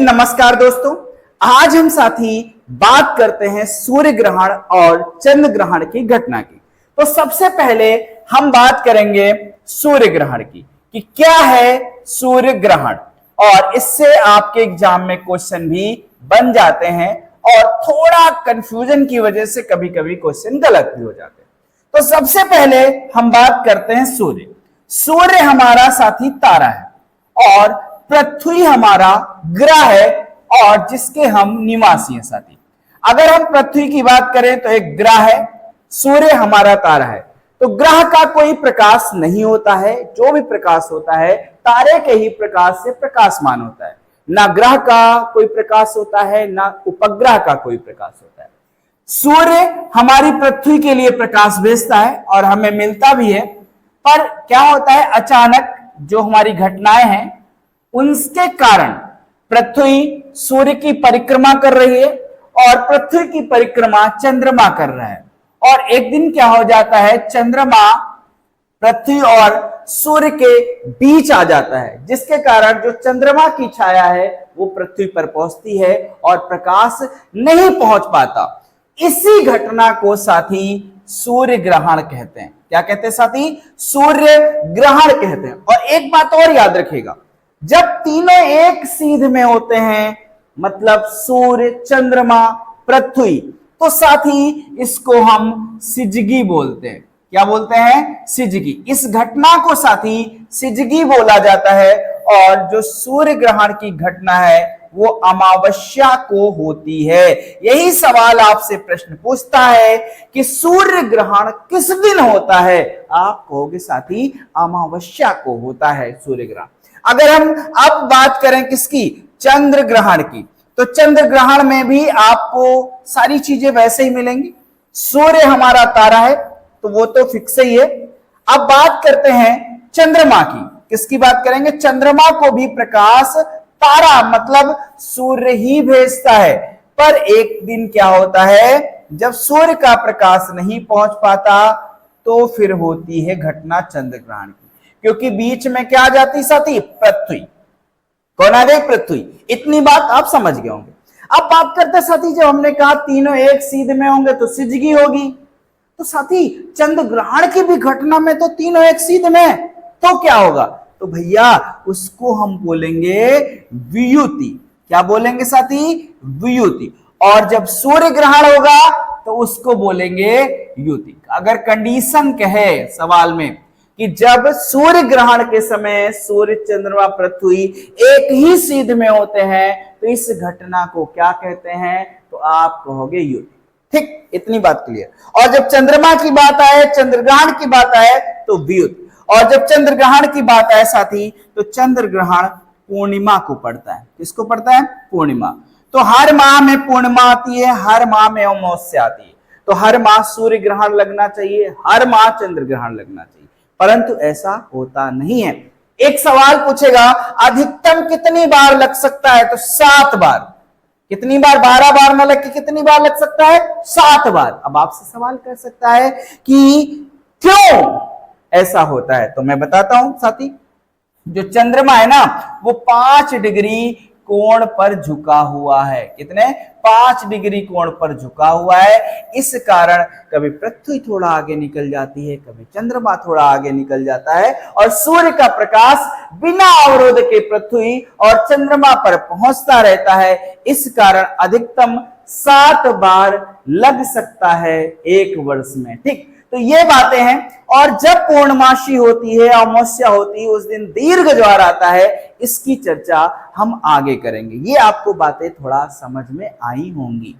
नमस्कार दोस्तों, आज हम साथी बात करते हैं सूर्य ग्रहण और चंद्र ग्रहण की घटना की। तो सबसे पहले हम बात करेंगे सूर्य ग्रहण की कि क्या है सूर्य ग्रहण, और इससे आपके एग्जाम में क्वेश्चन भी बन जाते हैं और थोड़ा कंफ्यूजन की वजह से कभी कभी क्वेश्चन गलत भी हो जाते हैं। तो सबसे पहले हम बात करते हैं सूर्य। सूर्य हमारा साथी तारा है और पृथ्वी हमारा ग्रह है और जिसके हम निवासी हैं साथी। अगर हम पृथ्वी की बात करें तो एक ग्रह है, सूर्य हमारा तारा है। तो ग्रह का कोई प्रकाश नहीं होता है, जो भी प्रकाश होता है तारे के ही प्रकाश से प्रकाशमान होता है। ना ग्रह का कोई प्रकाश होता है, ना उपग्रह का कोई प्रकाश होता है। सूर्य हमारी पृथ्वी के लिए प्रकाश भेजता है और हमें मिलता भी है, पर क्या होता है अचानक जो हमारी घटनाएं हैं उनके कारण पृथ्वी सूर्य की परिक्रमा कर रही है और पृथ्वी की परिक्रमा चंद्रमा कर रहा है, और एक दिन क्या हो जाता है चंद्रमा पृथ्वी और सूर्य के बीच आ जाता है, जिसके कारण जो चंद्रमा की छाया है वो पृथ्वी पर पहुंचती है और प्रकाश नहीं पहुंच पाता। इसी घटना को साथी सूर्य ग्रहण कहते हैं। क्या कहते हैं साथी? सूर्य ग्रहण कहते हैं। और एक बात और याद रखिएगा, जब तीनों एक सीध में होते हैं, मतलब सूर्य, चंद्रमा, पृथ्वी, तो साथी इसको हम सिजगी बोलते हैं। क्या बोलते हैं? सिजगी। इस घटना को साथी सिजगी बोला जाता है। और जो सूर्य ग्रहण की घटना है वो अमावस्या को होती है। यही सवाल आपसे प्रश्न पूछता है कि सूर्य ग्रहण किस दिन होता है? आप कहोगे साथी अमावस्या को होता है सूर्य ग्रहण। अगर हम अब बात करें किसकी? चंद्र ग्रहण की, तो चंद्र ग्रहण में भी आपको सारी चीजें वैसे ही मिलेंगी। सूर्य हमारा तारा है तो वो तो फिक्स ही है। अब बात करते हैं चंद्रमा की। किसकी बात करेंगे? चंद्रमा को भी प्रकाश तारा मतलब सूर्य ही भेजता है, पर एक दिन क्या होता है जब सूर्य का प्रकाश नहीं पहुंच पाता तो फिर होती है घटना चंद्र ग्रहण की, क्योंकि बीच में क्या आ जाती साथी? पृथ्वी। कौन आ गई? पृथ्वी। इतनी बात आप समझ गए होंगे। अब बात करते साथी, जब हमने कहा तीनों एक सीध में होंगे तो सिजगी होगी, तो साथी चंद्र ग्रहण की भी घटना में तो तीनों एक सीध में, तो क्या होगा? तो भैया उसको हम बोलेंगे वियुति। क्या बोलेंगे साथी? वियुति। और जब सूर्य ग्रहण होगा तो उसको बोलेंगे युति। अगर कंडीशन कहे सवाल में कि जब सूर्य ग्रहण के समय सूर्य, चंद्रमा, पृथ्वी एक ही सीध में होते हैं तो इस घटना को क्या कहते हैं? तो आप कहोगे युति। ठीक, इतनी बात क्लियर। और जब चंद्रमा की बात आए, चंद्र ग्रहण की बात आए तो वियुति। और जब चंद्र ग्रहण की बात आए साथी तो चंद्र ग्रहण पूर्णिमा को पड़ता है। किसको पड़ता है? पूर्णिमा। तो हर माह में पूर्णिमा आती है, हर माह में अमावस्या आती है। तो हर माह सूर्य ग्रहण लगना चाहिए, हर माह चंद्र ग्रहण लगना चाहिए, परंतु ऐसा होता नहीं है। एक सवाल पूछेगा अधिकतम कितनी बार लग सकता है? तो 7 बार। कितनी बार? 12 बार न लग के कितनी बार लग सकता है? 7 बार। अब आपसे सवाल कर सकता है कि क्यों ऐसा होता है, तो मैं बताता हूं साथी। जो चंद्रमा है ना वो 5 डिग्री कोण पर झुका हुआ है। कितने? 5 डिग्री कोण पर झुका हुआ है। इस कारण कभी पृथ्वी थोड़ा आगे निकल जाती है, कभी चंद्रमा थोड़ा आगे निकल जाता है, और सूर्य का प्रकाश बिना अवरोध के पृथ्वी और चंद्रमा पर पहुंचता रहता है। इस कारण अधिकतम 7 बार लग सकता है एक वर्ष में। ठीक, तो ये बातें हैं। और जब पूर्णमासी होती है, अमावस्या होती है, उस दिन दीर्घ ज्वार आता है। इसकी चर्चा हम आगे करेंगे। ये आपको बातें थोड़ा समझ में आई होंगी।